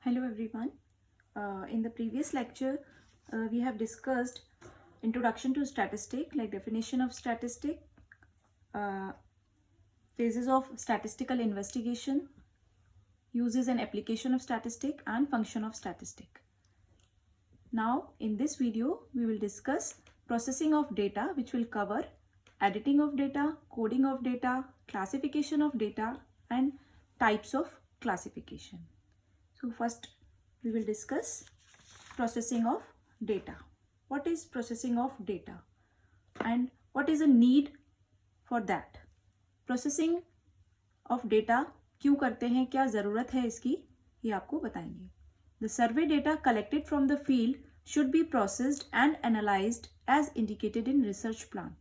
Hello everyone. In the previous lecture, we have discussed introduction to statistic, like definition of statistic, uh, phases of statistical investigation, uses and application of statistic, and function of statistic. Now, in this video, we will discuss processing of data, which will cover editing of data, coding of data, classification of data, and types of classification. So first we will discuss processing of data. What is processing of data and what is a need for that? Processing of data क्यों करते हैं, क्या ज़रूरत है इसकी, ये आपको बताएंगे. The survey data collected from the field should be processed and analyzed as indicated in research plan.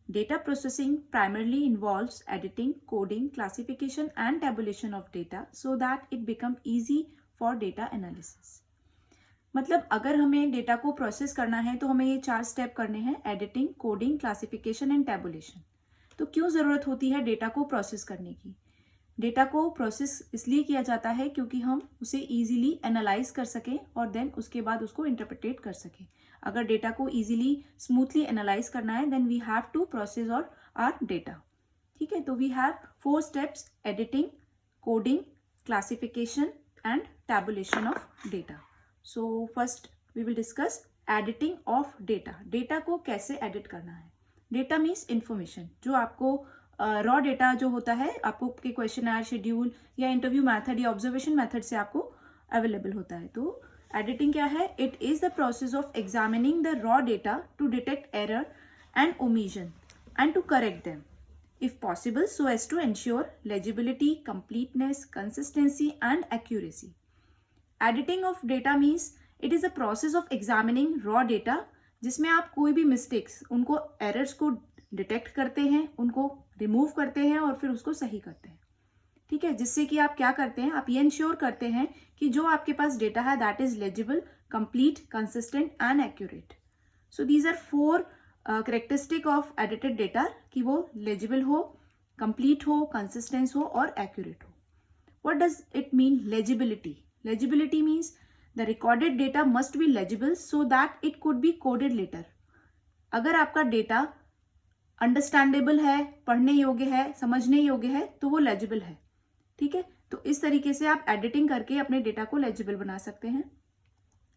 Data processing primarily involves editing, coding, classification and tabulation of data so that it becomes easy for data analysis. मतलब अगर हमें data को process करना है तो हमें ये 4 step करने हैं: editing, coding, classification and tabulation. तो क्यों ज़रूरत होती है डेटा को प्रोसेस करने की? डेटा को प्रोसेस इसलिए किया जाता है क्योंकि हम उसे ईजिली एनालाइज कर सकें और देन उसके बाद उसको इंटरप्रिटेट कर सकें. अगर डेटा को ईजिली स्मूथली एनालाइज करना है then we have to process और आर डेटा. ठीक है, तो we have 4 steps: editing, coding, classification and tabulation of data. So first we will discuss editing of data. Data को कैसे एडिट करना है. डेटा मीन्स इंफॉर्मेशन जो आपको रॉ डेटा जो होता है आपको के क्वेश्चनर, शेड्यूल या इंटरव्यू मेथड या ऑब्जर्वेशन मेथड से आपको अवेलेबल होता है. तो एडिटिंग क्या है? It is the process of examining the raw data to detect error and omission and to correct them if possible so as to ensure legibility, completeness, consistency and accuracy. Editing of data means it is a process of examining raw data जिसमें आप कोई भी mistakes, उनको errors को detect करते हैं, उनको remove करते हैं और फिर उसको सही करते हैं. ठीक है, जिससे कि आप क्या करते हैं, आप ये इंश्योर करते हैं कि जो आपके पास डेटा है that is legible, complete, consistent and accurate. So these are 4 characteristic of edited data कि वो लेजिबल हो, कंप्लीट हो, कंसिस्टेंस हो और एक्यूरेट हो. What does it mean legibility? Legibility means the recorded data must be legible so that it could be coded later. अगर आपका data understandable है, पढ़ने योग्य है, समझने योग्य है तो वो लेजिबल है. ठीक है, तो इस तरीके से आप एडिटिंग करके अपने डेटा को लेजिबल बना सकते हैं.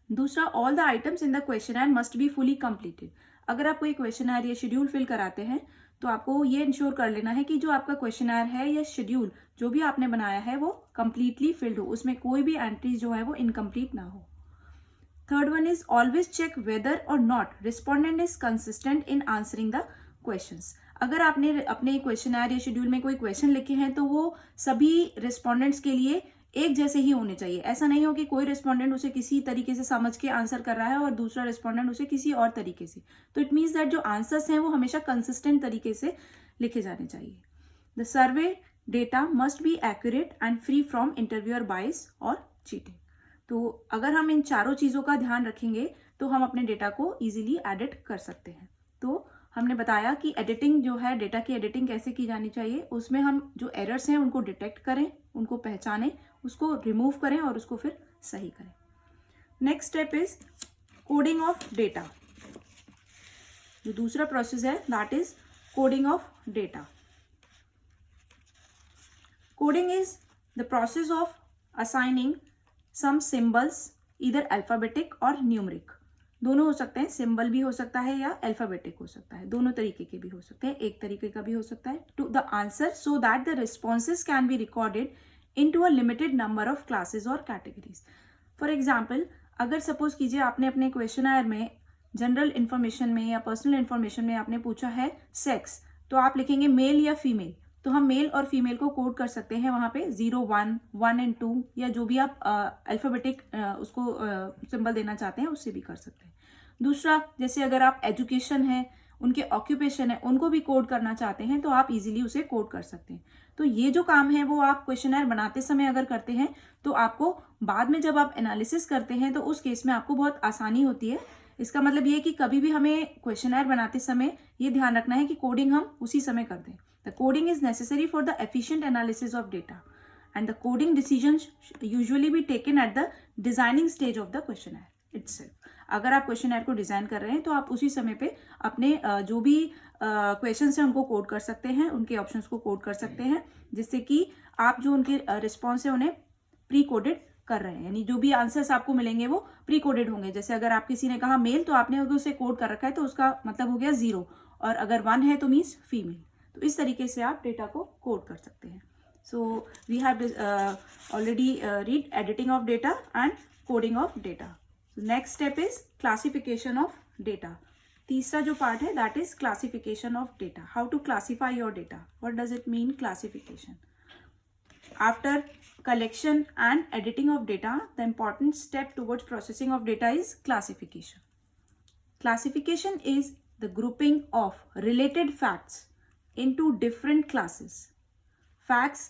दूसरा, all the items in the questionnaire must be fully completed. अगर आप कोई क्वेश्चनर या शेड्यूल फिल कराते हैं तो आपको ये इंश्योर कर लेना है कि जो आपका क्वेश्चनर है या शेड्यूल जो भी आपने बनाया है वो कंप्लीटली फिल्ड हो, उसमें कोई भी एंट्रीज जो है वो इनकम्प्लीट ना हो. Third one is always check whether or not respondent is consistent in answering the questions. अगर आपने अपने क्वेश्चनर या शेड्यूल में कोई क्वेश्चन लिखे हैं तो वो सभी रिस्पोंडेंट्स के लिए एक जैसे ही होने चाहिए. ऐसा नहीं हो कि कोई रिस्पोंडेंट उसे किसी तरीके से समझ के आंसर कर रहा है और दूसरा रिस्पोंडेंट उसे किसी और तरीके से. तो इट मीन्स दैट जो आंसर्स हैं वो हमेशा कंसिस्टेंट तरीके से लिखे जाने चाहिए. The survey data must be accurate and free from interviewer बाइस और चीटिंग. तो अगर हम इन चारों चीज़ों का ध्यान रखेंगे तो हम अपने डेटा को ईजिली एडिट कर सकते हैं. तो हमने बताया कि एडिटिंग जो है, डेटा की एडिटिंग कैसे की जानी चाहिए. उसमें हम जो एरर्स हैं उनको डिटेक्ट करें, उनको पहचानें, उसको रिमूव करें और उसको फिर सही करें. Next step is coding of data. जो दूसरा प्रोसेस है that is coding of data. Coding is the process of assigning some symbols, either alphabetic और न्यूमरिक. दोनों हो सकते हैं, सिंबल भी हो सकता है या अल्फाबेटिक हो सकता है, दोनों तरीके के भी हो सकते हैं, एक तरीके का भी हो सकता है. To the answer so that the responses can be recorded into a limited number of classes or categories. For example, अगर सपोज कीजिए आपने अपने क्वेश्चनर में जनरल इन्फॉर्मेशन में या पर्सनल इन्फॉर्मेशन में आपने पूछा है सेक्स, तो आप लिखेंगे मेल या फीमेल. तो हम मेल और फीमेल को कोड कर सकते हैं वहाँ पे 0, 1, 1 and 2 या जो भी आप अल्फाबेटिक उसको सिंबल देना चाहते हैं उससे भी कर सकते हैं. दूसरा, जैसे अगर आप एजुकेशन है, उनके ऑक्यूपेशन है, उनको भी कोड करना चाहते हैं तो आप इजीली उसे कोड कर सकते हैं. तो ये जो काम है वो आप क्वेश्चनर बनाते समय अगर करते हैं तो आपको बाद में जब आप एनालिसिस करते हैं तो उस केस में आपको बहुत आसानी होती है. इसका मतलब ये कि कभी भी हमें क्वेश्चनर बनाते समय ये ध्यान रखना है कि कोडिंग हम उसी समय कर दें. The coding is necessary for the efficient analysis of data and the coding decisions usually be taken at the designing stage of the questionnaire itself. अगर आप क्वेश्चनर को डिज़ाइन कर रहे हैं तो आप उसी समय पे अपने जो भी क्वेश्चंस हैं उनको कोड कर सकते हैं, उनके ऑप्शंस को कोड कर सकते हैं, जिससे कि आप जो उनके रिस्पॉन्स है उन्हें प्री कोडेड कर रहे हैं, यानी जो भी आंसर्स आपको मिलेंगे वो प्री कोडेड होंगे. जैसे अगर आप किसी ने कहा मेल तो आपने अगर उसे कोड कर रखा है तो उसका मतलब हो गया 0, और अगर 1 है तो मीन्स फीमेल. तो इस तरीके से आप डेटा को कोड कर सकते हैं. So we have already read editing of data and coding of data. Next step is classification of data. तीसरा जो पार्ट है that is classification of data. How to classify your data. What does it mean classification? After collection and editing of data, the important step towards processing of data is classification. Classification is the grouping of related facts into different classes. Facts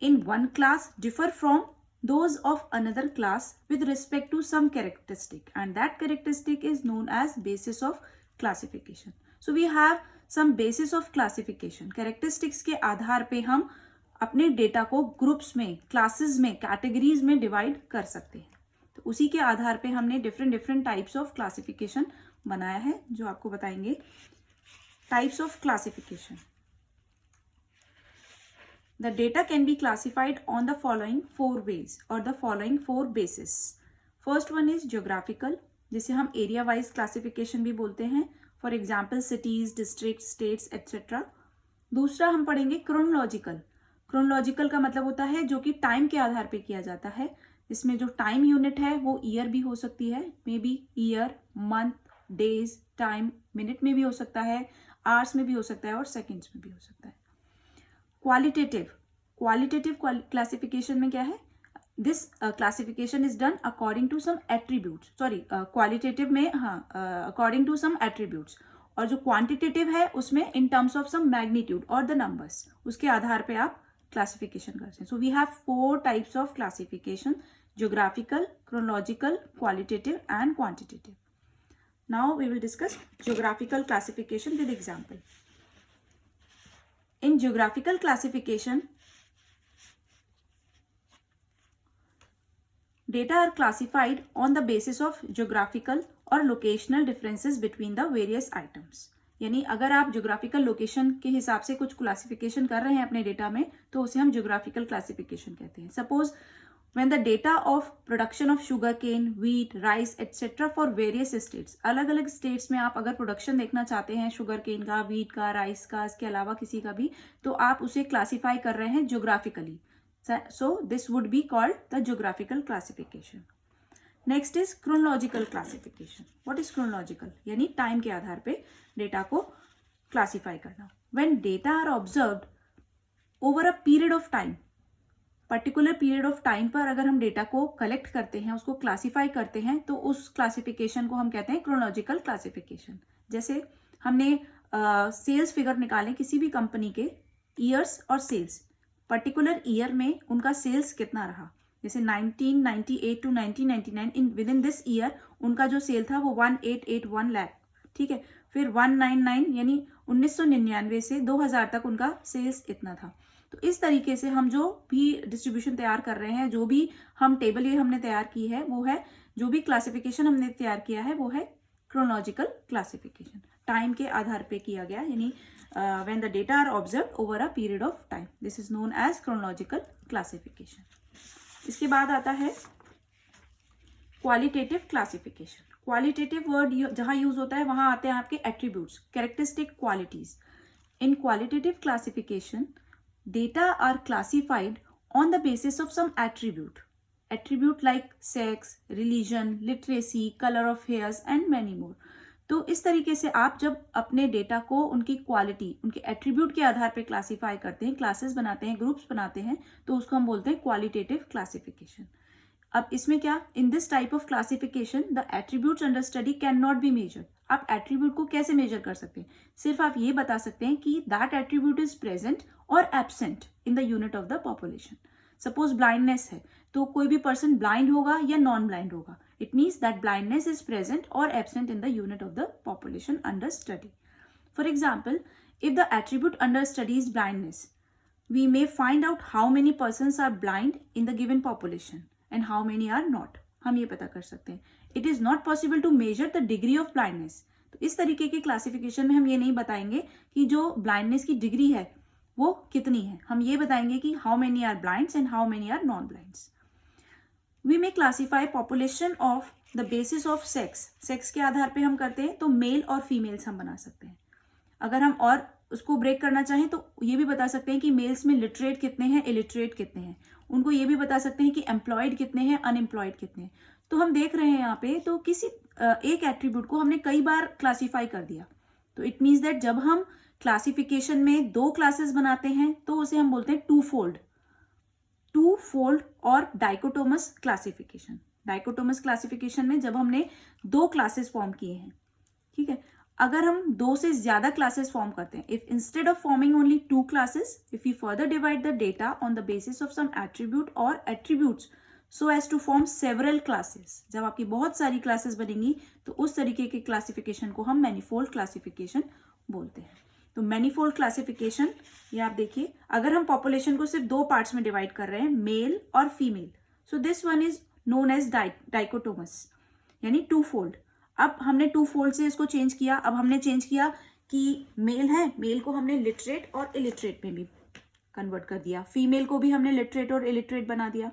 in one class differ from those of another class with respect to some characteristic, and that characteristic is known as basis of classification. So we have some basis of classification. Characteristics के आधार पे हम अपने data को groups में, classes में, categories में divide कर सकते हैं. तो उसी के आधार पे हमने डिफरेंट टाइप्स ऑफ क्लासिफिकेशन बनाया है जो आपको बताएंगे. Types of classification. The data can be classified on the following 4 ways or the following 4 basis. First one is geographical, जिसे हम एरिया वाइज क्लासिफिकेशन भी बोलते हैं. For example cities, district, states etcetera. दूसरा हम पढ़ेंगे क्रोनोलॉजिकल. क्रोनोलॉजिकल का मतलब होता है जो कि टाइम के आधार पे किया जाता है. इसमें जो टाइम यूनिट है वो ईयर भी हो सकती है, may be year, month, days, time, minute में भी हो सकता है, आवर्स में भी हो सकता है और सेकंड्स में भी हो सकता है. क्वालिटेटिव क्लासिफिकेशन में क्या है? This classification is done according to some attributes. Qualitative में अकॉर्डिंग टू सम एट्रीब्यूट्स. और जो क्वांटिटेटिव है उसमें in terms of some magnitude और द नंबर्स, उसके आधार पे आप क्लासिफिकेशन करते हैं. So we have 4 types of classification: geographical, chronological, qualitative and quantitative. Now we will discuss geographical classification with example. In geographical classification, data are classified on the basis of geographical or locational differences between the various items. यानी अगर आप geographical location के हिसाब से कुछ classification कर रहे हैं अपने डेटा में तो उसे हम ज्योग्राफिकल क्लासिफिकेशन कहते हैं. Suppose when the data of production of sugarcane, wheat, rice etc. for various states, अलग अलग स्टेट्स में आप अगर प्रोडक्शन देखना चाहते हैं शुगर केन का, वीट का, राइस का, इसके अलावा किसी का भी, तो आप उसे क्लासीफाई कर रहे हैं geographically. So this would be called the geographical classification. Next is chronological classification. What is chronological? यानी टाइम के आधार पे डेटा को क्लासीफाई करना. When data are observed over a period of time, particular period of time पर अगर हम data को collect करते हैं, उसको क्लासीफाई करते हैं, तो उस क्लासिफिकेशन को हम कहते हैं क्रोनोलॉजिकल क्लासिफिकेशन. जैसे हमने सेल्स फिगर निकाले किसी भी कंपनी के, ईयर्स और सेल्स, पर्टिकुलर ईयर में उनका सेल्स कितना रहा. जैसे 1998 to 1999 in within this year उनका जो सेल था वो 1881 लाख. ठीक है. फिर 199 यानी 1999 से 2000 तक उनका सेल्स इतना था. तो इस तरीके से हम जो भी डिस्ट्रीब्यूशन तैयार कर रहे हैं, जो भी हम टेबल ये हमने तैयार की है वो है, जो भी क्लासिफिकेशन हमने तैयार किया है वो है क्रोनोलॉजिकल क्लासिफिकेशन. टाइम के आधार पे किया गया, यानी when the data are observed over a period of time. This is known as chronological classification. इसके बाद आता है क्वालिटेटिव क्लासिफिकेशन. क्वालिटेटिव वर्ड जहां यूज होता है वहां आते हैं आपके attributes, characteristic, qualities. In qualitative classification data are classified on the basis of some attribute like sex, religion, literacy, color of hairs and many more. तो इस तरीके से आप जब अपने डेटा को उनकी क्वालिटी, उनके एट्रीब्यूट के आधार पे क्लासीफाई करते हैं, क्लासेस बनाते हैं, ग्रुप्स बनाते हैं, तो उसको हम बोलते हैं क्वालिटेटिव क्लासिफिकेशन. अब इसमें क्या, in this type of classification the attributes under study can not be measured. आप एट्रीब्यूट को कैसे मेजर कर सकते हैं? सिर्फ आप ये बता सकते हैं कि that attribute is present or absent in the unit of the population. Suppose blindness है तो कोई भी पर्सन ब्लाइंड होगा या नॉन ब्लाइंड होगा. It means that blindness is present or absent in the unit of the population under study. For example, if the attribute under study is blindness, we may find out how many persons are blind in the given population and how many are not. हम ये पता कर सकते हैं. It is not possible to measure the degree of blindness. तो इस तरीके के क्लासिफिकेशन में हम ये नहीं बताएंगे कि जो ब्लाइंडनेस की डिग्री है वो कितनी है. हम ये बताएंगे कि how many are blinds and how many are non-blinds. We may classify population of the basis of sex. Sex के आधार पे हम करते हैं तो मेल और फीमेल्स हम बना सकते हैं. अगर हम और उसको ब्रेक करना चाहें तो ये भी बता सकते हैं कि मेल्स में लिटरेट कितने हैं, इलिटरेट कितने हैं. उनको ये भी बता सकते हैं कि एम्प्लॉयड कितने हैं, अनएम्प्लॉयड कितने हैं. तो हम देख रहे हैं यहाँ पे तो किसी एक एट्रीब्यूट को हमने कई बार क्लासीफाई कर दिया. तो इट मीन्स दैट जब हम क्लासिफिकेशन में दो क्लासेस बनाते हैं तो उसे हम बोलते हैं टू फोल्ड और डाइकोटोमस क्लासिफिकेशन. डाइकोटोमस क्लासिफिकेशन में जब हमने दो क्लासेस फॉर्म किए हैं, ठीक है. अगर हम दो से ज्यादा क्लासेस फॉर्म करते हैं, if instead of forming only two classes, if you further divide the data on the basis of some attribute or attributes so as to form several classes, जब आपकी बहुत सारी क्लासेस बनेंगी तो उस तरीके के क्लासिफिकेशन को हम मैनीफोल्ड क्लासिफिकेशन बोलते हैं. तो मैनीफोल्ड क्लासिफिकेशन, ये आप देखिए, अगर हम पॉपुलेशन को सिर्फ दो पार्ट्स में डिवाइड कर रहे हैं, मेल और female, so this one is known as dichotomous, यानी टू फोल्ड. अब हमने टू फोल्ड से इसको चेंज किया. अब हमने चेंज किया कि मेल है, मेल को हमने लिटरेट और इलिटरेट में भी कन्वर्ट कर दिया. फीमेल को भी हमने लिटरेट और इलिटरेट बना दिया.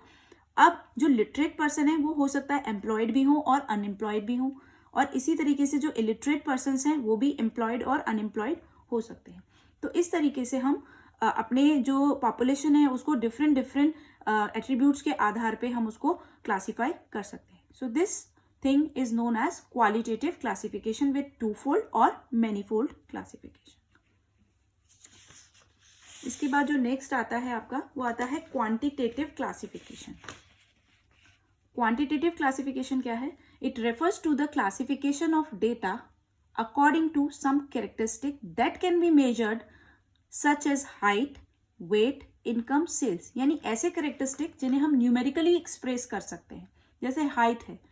अब जो लिटरेट पर्सन है वो हो सकता है एम्प्लॉयड भी हो और अनएम्प्लॉयड भी हो, और इसी तरीके से जो इलिटरेट पर्सन हैं वो भी एम्प्लॉयड और अनएम्प्लॉयड हो सकते हैं. तो इस तरीके से हम अपने जो पॉपुलेशन है उसको डिफरेंट एट्रीब्यूट्स के आधार पे हम उसको क्लासीफाई कर सकते हैं. So this thing is known as qualitative classification with twofold or manifold classification. इसके बाद जो नेक्स्ट आता है आपका वो आता है क्वांटिटेटिव क्लासिफिकेशन. क्वांटिटेटिव क्लासिफिकेशन क्या है? It refers to the classification of data according to some characteristic that can be measured such as height, weight, income, sales. यानी ऐसे कैरेक्टरिस्टिक जिन्हें हम न्यूमेरिकली एक्सप्रेस कर सकते हैं, जैसे हाइट है,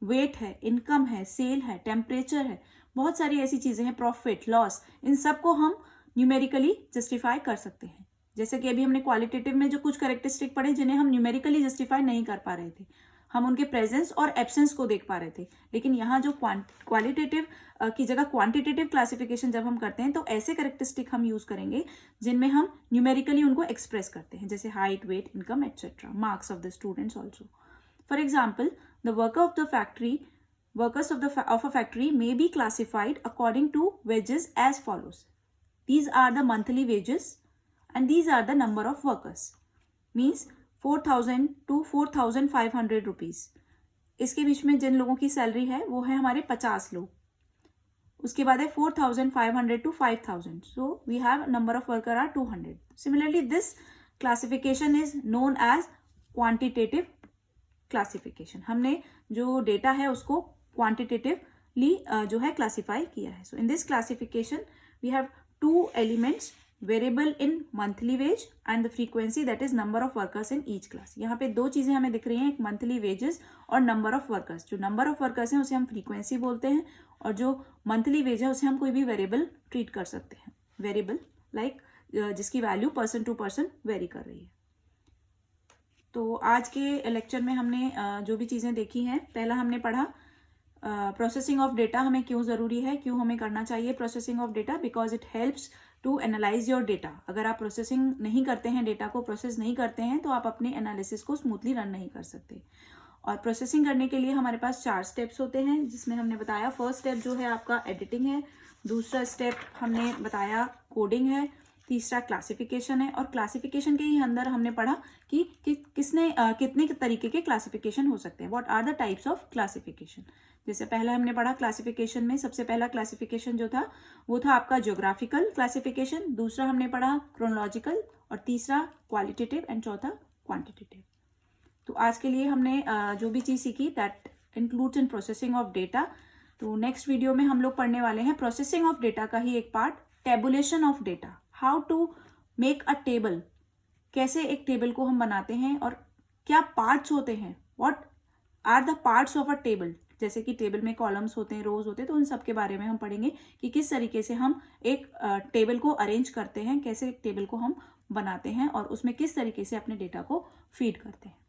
वेट है, इनकम है, सेल है, टेम्परेचर है, बहुत सारी ऐसी चीजें हैं, प्रॉफिट, लॉस, इन सब को हम न्यूमेरिकली जस्टिफाई कर सकते हैं. जैसे कि अभी हमने क्वालिटेटिव में जो कुछ कैरेक्टरिस्टिक पढ़े जिन्हें हम न्यूमेरिकली जस्टिफाई नहीं कर पा रहे थे, हम उनके प्रेजेंस और एब्सेंस को देख पा रहे थे. लेकिन यहाँ जो क्वालिटेटिव की जगह क्वांटिटेटिव क्लासिफिकेशन जब हम करते हैं तो ऐसे कैरेक्टरिस्टिक हम यूज करेंगे जिनमें हम न्यूमेरिकली उनको एक्सप्रेस करते हैं, जैसे height, weight, income, etcetera, marks of the students also. For example, the workers of a factory may be classified according to wages as follows. These are the monthly wages and these are the number of workers. Means 4,000 to 4,500 rupees. इसके बीच में जिन लोगों की salary है वो है हमारे 50 लोग. उसके बाद है 4,500 to 5,000. So we have number of worker are 200. Similarly, this classification is known as quantitative classification. हमने जो डेटा है उसको क्वांटिटेटिवली जो है क्लासिफाई किया है. So in this classification we have two elements, variable in monthly wage and the frequency that is number of workers in each class. यहाँ पे दो चीजें हमें दिख रही हैं, एक मंथली वेजेस और नंबर ऑफ वर्कर्स. जो नंबर ऑफ वर्कर्स हैं उसे हम फ्रीक्वेंसी बोलते हैं और जो मंथली वेज है उसे हम कोई भी वेरिएबल ट्रीट कर सकते हैं. वेरिएबल लाइक जिसकी value person to person vary कर रही है. तो आज के लेक्चर में हमने जो भी चीज़ें देखी हैं, पहला हमने पढ़ा प्रोसेसिंग ऑफ डेटा हमें क्यों ज़रूरी है, क्यों हमें करना चाहिए processing of data, because it helps to analyse your data. अगर आप प्रोसेसिंग नहीं करते हैं, डेटा को प्रोसेस नहीं करते हैं, तो आप अपने एनालिसिस को स्मूथली रन नहीं कर सकते. और प्रोसेसिंग करने के लिए हमारे पास 4 स्टेप्स होते हैं, जिसमें हमने बताया फर्स्ट स्टेप जो है आपका एडिटिंग है, दूसरा स्टेप हमने बताया कोडिंग है, तीसरा क्लासिफिकेशन है. और क्लासिफिकेशन के ही अंदर हमने पढ़ा कि कितने तरीके के क्लासिफिकेशन हो सकते हैं, what are the types of classification. जैसे पहले हमने पढ़ा क्लासिफिकेशन में सबसे पहला क्लासिफिकेशन जो था वो था आपका ज्योग्राफिकल क्लासिफिकेशन, दूसरा हमने पढ़ा क्रोनोलॉजिकल, और तीसरा क्वालिटेटिव एंड चौथा क्वांटिटेटिव. तो आज के लिए हमने जो भी चीज़ सीखी that includes in processing of data. तो नेक्स्ट वीडियो में हम लोग पढ़ने वाले हैं प्रोसेसिंग ऑफ डेटा का ही एक part, tabulation of data. How to make a table, कैसे एक टेबल को हम बनाते हैं और क्या पार्ट्स होते हैं, what are the parts of a table. जैसे कि टेबल में कॉलम्स होते हैं, रोज होते हैं, तो उन सब के बारे में हम पढ़ेंगे कि किस तरीके से हम एक टेबल को अरेंज करते हैं, कैसे एक टेबल को हम बनाते हैं और उसमें किस तरीके से अपने डेटा को फीड करते हैं।